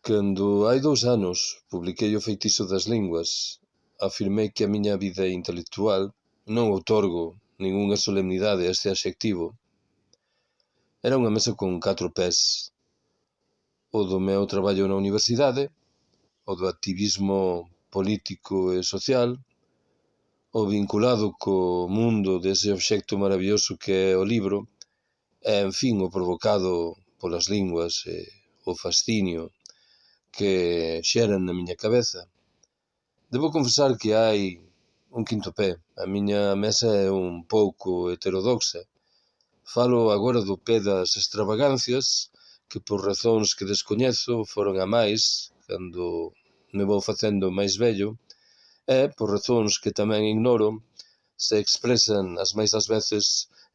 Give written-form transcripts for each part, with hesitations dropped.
Cando hai 2 anos publiquei O feitizo das linguas, afirmei que a miña vida intelectual non outorgo ningunha solemnidade a este adxectivo. Era unha mesa con 4 pés: o do meu traballo na universidade, o do activismo político e social, o vinculado co mundo dese obxecto maravilloso que é o libro, e, en fin, o provocado polas linguas e o fascinio que xeran na miña cabeza. Debo confesar que hai un quinto pé. A miña mesa é un pouco heterodoxa. Falo agora do pé das extravagancias, que por razóns que descoñezo foron a máis cando me vou facendo máis vello, e por razóns que tamén ignoro se expresan as máis das veces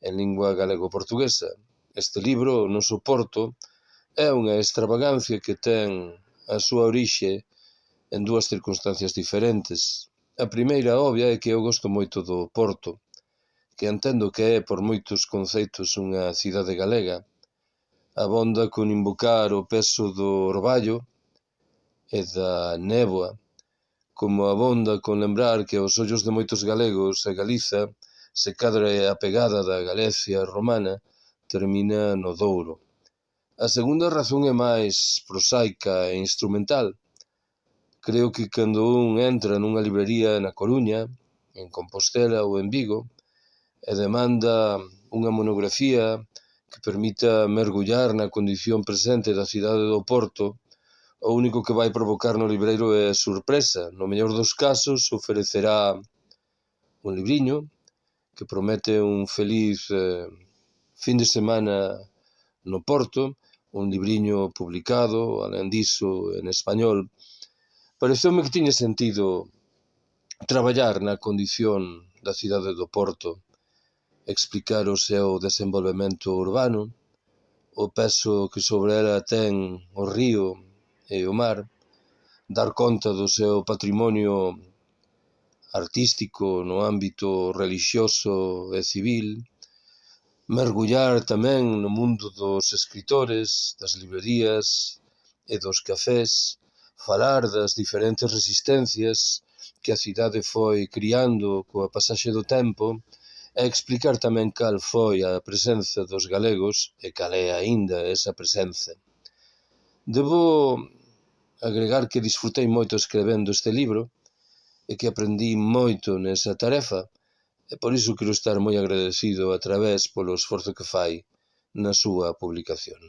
en lingua galego-portuguesa. Este libro, Non soporto, é unha extravagancia que ten a súa orixe en dúas circunstancias diferentes. A primeira obvia é que eu gosto moito do Porto, que entendo que é por moitos conceptos unha cidade galega. Abonda con invocar o peso do orballo e da néboa, como abonda con lembrar que aos ollos de moitos galegos a Galiza, se cadra é a pegada da Galicia romana, termina no Douro. A segunda razón é máis prosaica e instrumental. Creo que cando un entra nunha librería na Coruña, en Compostela ou en Vigo, e demanda unha monografía que permita mergullar na condición presente da cidade do Porto, o único que vai provocar no libreiro é sorpresa. No mellor dos casos, ofrecerá un libriño que promete un feliz fin de semana no Porto, un libriño publicado, alén diso, en español. Pareceume que tiña sentido traballar na condición da cidade do Porto, explicar o seu desenvolvemento urbano, o peso que sobre ela ten o río e o mar, dar conta do seu patrimonio artístico no ámbito relixioso e civil, mergullar tamén no mundo dos escritores, das librerías e dos cafés, falar das diferentes resistencias que a cidade foi criando coa pasaxe do tempo e explicar tamén cal foi a presenza dos galegos e cal é aínda esa presenza. Debo agregar que disfrutei moito escrevendo este libro e que aprendí moito nesa tarefa, e por iso quero estar moi agradecido a través polo esforzo que fai na súa publicación.